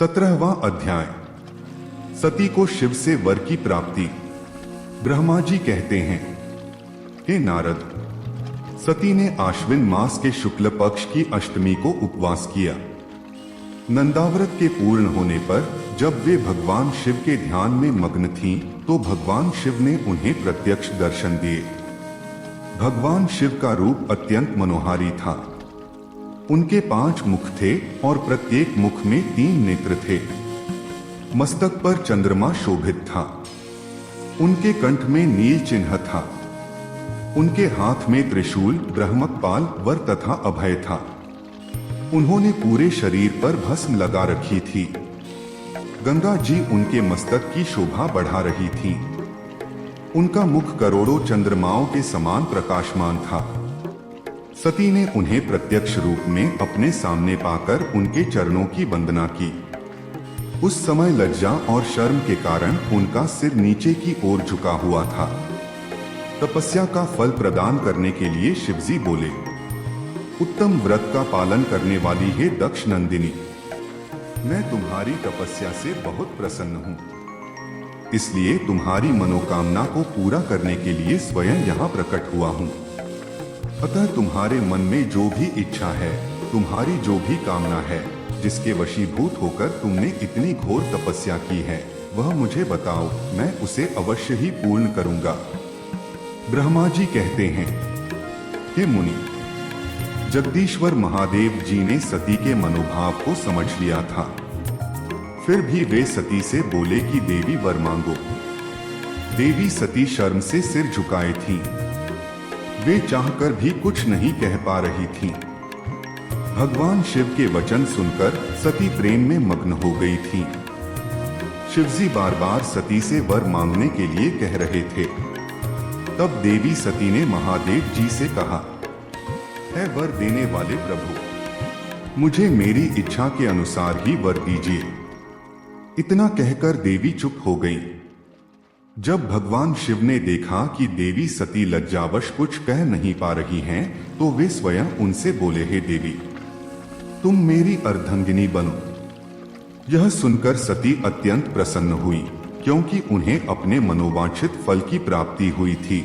17वां अध्याय। सती को शिव से वर की प्राप्ति। ब्रह्मा जी कहते हैं, हे नारद, सती ने आश्विन मास के शुक्ल पक्ष की अष्टमी को उपवास किया। नंदाव्रत के पूर्ण होने पर जब वे भगवान शिव के ध्यान में मग्न थीं, तो भगवान शिव ने उन्हें प्रत्यक्ष दर्शन दिए। भगवान शिव का रूप अत्यंत मनोहारी था। उनके 5 मुख थे और प्रत्येक मुख में 3 नेत्र थे। मस्तक पर चंद्रमा शोभित था। उनके कंठ में नील चिन्ह था। उनके हाथ में त्रिशूल, ब्रह्मकपाल, वर तथा अभय था। उन्होंने पूरे शरीर पर भस्म लगा रखी थी। गंगा जी उनके मस्तक की शोभा बढ़ा रही थी। उनका मुख करोड़ों चंद्रमाओं के समान प्रकाशमान था। सती ने उन्हें प्रत्यक्ष रूप में अपने सामने पाकर उनके चरणों की वंदना की। उस समय लज्जा और शर्म के कारण उनका सिर नीचे की ओर झुका हुआ था। तपस्या का फल प्रदान करने के लिए शिवजी बोले, उत्तम व्रत का पालन करने वाली है दक्ष नंदिनी, मैं तुम्हारी तपस्या से बहुत प्रसन्न हूँ। इसलिए तुम्हारी मनोकामना को पूरा करने के लिए स्वयं यहाँ प्रकट हुआ हूँ। अतः तुम्हारे मन में जो भी इच्छा है, तुम्हारी जो भी कामना है, जिसके वशीभूत होकर तुमने इतनी घोर तपस्या की है, वह मुझे बताओ, मैं उसे अवश्य ही पूर्ण करूंगा। ब्रह्मा जी कहते हैं, हे मुनि, जगदीश्वर महादेव जी ने सती के मनोभाव को समझ लिया था। फिर भी वे सती से बोले कि देवी वर मांगो। देवी सती शर्म से सिर झुकाए थीं। वे चाहकर भी कुछ नहीं कह पा रही थीं। भगवान शिव के वचन सुनकर सती प्रेम में मग्न हो गई थीं। शिवजी बार बार सती से वर मांगने के लिए कह रहे थे। तब देवी सती ने महादेव जी से कहा, है वर देने वाले प्रभु, मुझे मेरी इच्छा के अनुसार ही वर दीजिए। इतना कहकर देवी चुप हो गई। जब भगवान शिव ने देखा कि देवी सती लज्जावश कुछ कह नहीं पा रही हैं, तो वे स्वयं उनसे बोले, हे देवी, तुम मेरी अर्धांगिनी बनो। यह सुनकर सती अत्यंत प्रसन्न हुई, क्योंकि उन्हें अपने मनोवांछित फल की प्राप्ति हुई थी।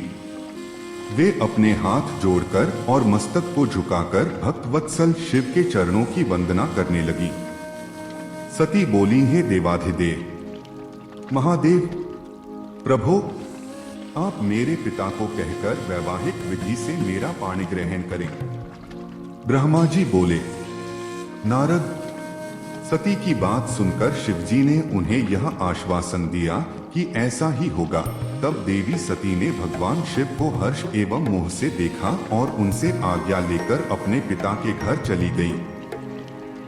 वे अपने हाथ जोड़कर और मस्तक को झुकाकर भक्तवत्सल शिव के चरणों की वंदना करने लगी। सती बोली, हे देवाधिदेव महादेव, प्रभु, आप मेरे पिता को कहकर वैवाहिक विधि से मेरा पाणी ग्रहण करें। ब्रह्मा जी बोले, नारद, सती की बात सुनकर शिवजी ने उन्हें यह आश्वासन दिया कि ऐसा ही होगा। तब देवी सती ने भगवान शिव को हर्ष एवं मोह से देखा और उनसे आज्ञा लेकर अपने पिता के घर चली गई।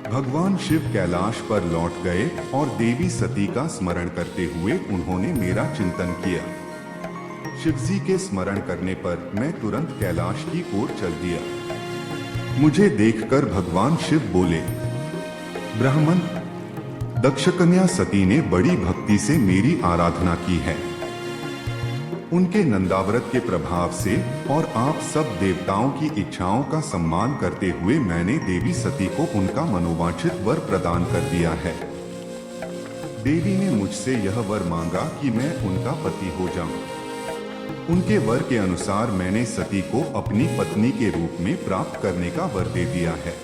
भगवान शिव कैलाश पर लौट गए और देवी सती का स्मरण करते हुए उन्होंने मेरा चिंतन किया। शिवजी के स्मरण करने पर मैं तुरंत कैलाश की ओर चल दिया। मुझे देखकर भगवान शिव बोले, ब्राह्मण, दक्षकन्या सती ने बड़ी भक्ति से मेरी आराधना की है। उनके नंदाव्रत के प्रभाव से और आप सब देवताओं की इच्छाओं का सम्मान करते हुए मैंने देवी सती को उनका मनोवांछित वर प्रदान कर दिया है। देवी ने मुझसे यह वर मांगा कि मैं उनका पति हो जाऊं। उनके वर के अनुसार मैंने सती को अपनी पत्नी के रूप में प्राप्त करने का वर दे दिया है।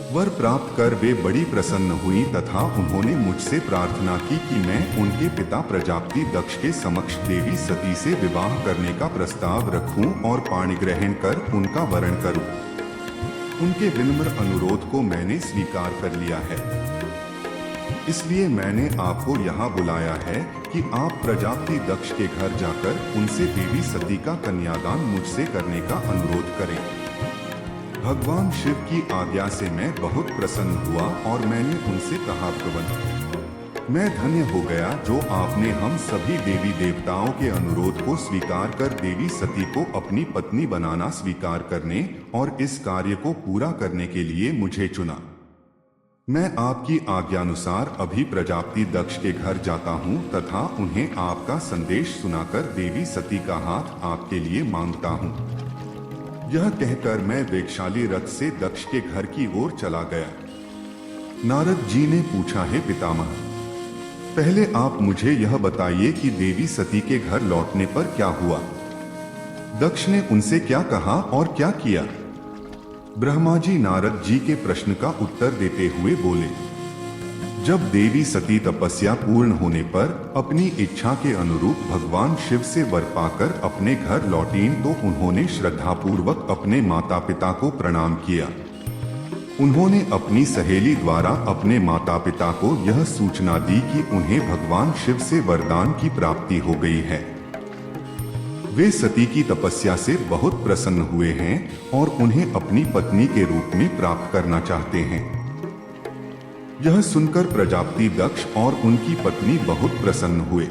वर प्राप्त कर वे बड़ी प्रसन्न हुई तथा उन्होंने मुझसे प्रार्थना की कि मैं उनके पिता प्रजापति दक्ष के समक्ष देवी सती से विवाह करने का प्रस्ताव रखूं और पाणी ग्रहण कर उनका वरण करूं। उनके विनम्र अनुरोध को मैंने स्वीकार कर लिया है। इसलिए मैंने आपको यहाँ बुलाया है कि आप प्रजापति दक्ष के घर जाकर उनसे देवी सती का कन्यादान मुझसे करने का अनुरोध करें। भगवान शिव की आज्ञा से मैं बहुत प्रसन्न हुआ और मैंने उनसे कहा, भगवान, मैं धन्य हो गया जो आपने हम सभी देवी देवताओं के अनुरोध को स्वीकार कर देवी सती को अपनी पत्नी बनाना स्वीकार करने और इस कार्य को पूरा करने के लिए मुझे चुना। मैं आपकी आज्ञानुसार अभी प्रजापति दक्ष के घर जाता हूँ तथा उन्हें आपका संदेश सुनाकर देवी सती का हाथ आपके लिए मांगता हूँ। यह कहकर मैं वेगशाली रथ से दक्ष के घर की ओर चला गया। नारद जी ने पूछा, है पितामह, पहले आप मुझे यह बताइए कि देवी सती के घर लौटने पर क्या हुआ? दक्ष ने उनसे क्या कहा और क्या किया? ब्रह्मा जी नारद जी के प्रश्न का उत्तर देते हुए बोले, जब देवी सती तपस्या पूर्ण होने पर अपनी इच्छा के अनुरूप भगवान शिव से वर पाकर अपने घर लौटीं तो उन्होंने श्रद्धापूर्वक अपने माता पिता को प्रणाम किया। उन्होंने अपनी सहेली द्वारा अपने माता पिता को यह सूचना दी कि उन्हें भगवान शिव से वरदान की प्राप्ति हो गई है। वे सती की तपस्या से बहुत प्रसन्न हुए हैं और उन्हें अपनी पत्नी के रूप में प्राप्त करना चाहते हैं। यह सुनकर प्रजापति दक्ष और उनकी पत्नी बहुत प्रसन्न हुए।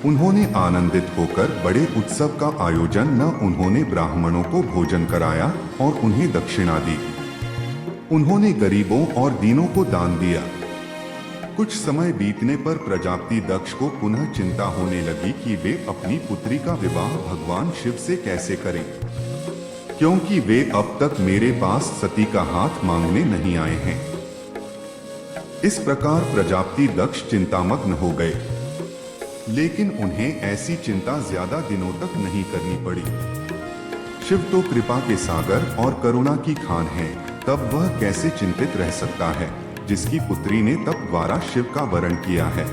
उन्होंने आनंदित होकर बड़े उत्सव का आयोजन न उन्होंने ब्राह्मणों को भोजन कराया और उन्हें दक्षिणा दी। उन्होंने गरीबों और दीनों को दान दिया। कुछ समय बीतने पर प्रजापति दक्ष को पुनः चिंता होने लगी कि वे अपनी पुत्री का विवाह भगवान शिव से कैसे करें, क्योंकि वे अब तक मेरे पास सती का हाथ मांगने नहीं आए हैं। इस प्रकार प्रजापति दक्ष चिंतामग्न हो गए, लेकिन उन्हें ऐसी चिंता ज्यादा दिनों तक नहीं करनी पड़ी। शिव तो कृपा के सागर और करुणा की खान है, तब वह कैसे चिंतित रह सकता है जिसकी पुत्री ने तप द्वारा शिव का वरण किया है।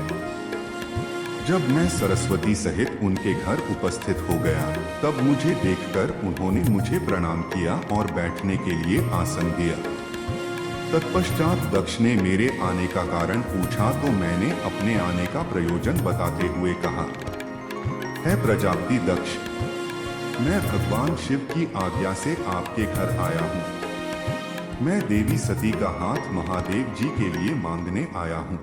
जब मैं सरस्वती सहित उनके घर उपस्थित हो गया, तब मुझे देखकर उन्होंने मुझे प्रणाम किया और बैठने के लिए आसन दिया। तत्पश्चात दक्ष ने मेरे आने का कारण पूछा तो मैंने अपने आने का प्रयोजन बताते हुए कहा, है प्रजापति दक्ष, मैं भगवान शिव की आज्ञा से आपके घर आया हूँ। मैं देवी सती का हाथ महादेव जी के लिए मांगने आया हूँ।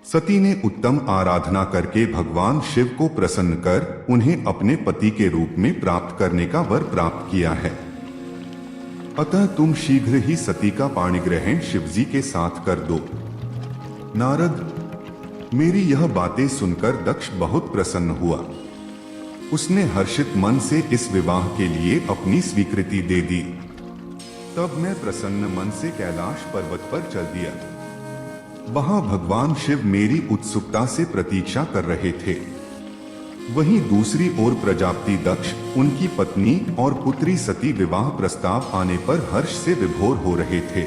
सती ने उत्तम आराधना करके भगवान शिव को प्रसन्न कर उन्हें अपने पति के रूप में प्राप्त करने का वर प्राप्त किया है। अतः तुम शीघ्र ही सती का पाणिग्रहण शिवजी के साथ कर दो। नारद, मेरी यह बातें सुनकर दक्ष बहुत प्रसन्न हुआ। उसने हर्षित मन से इस विवाह के लिए अपनी स्वीकृति दे दी। तब मैं प्रसन्न मन से कैलाश पर्वत पर चल दिया। वहां भगवान शिव मेरी उत्सुकता से प्रतीक्षा कर रहे थे। वहीं दूसरी ओर प्रजापति दक्ष, उनकी पत्नी और पुत्री सती विवाह प्रस्ताव आने पर हर्ष से विभोर हो रहे थे।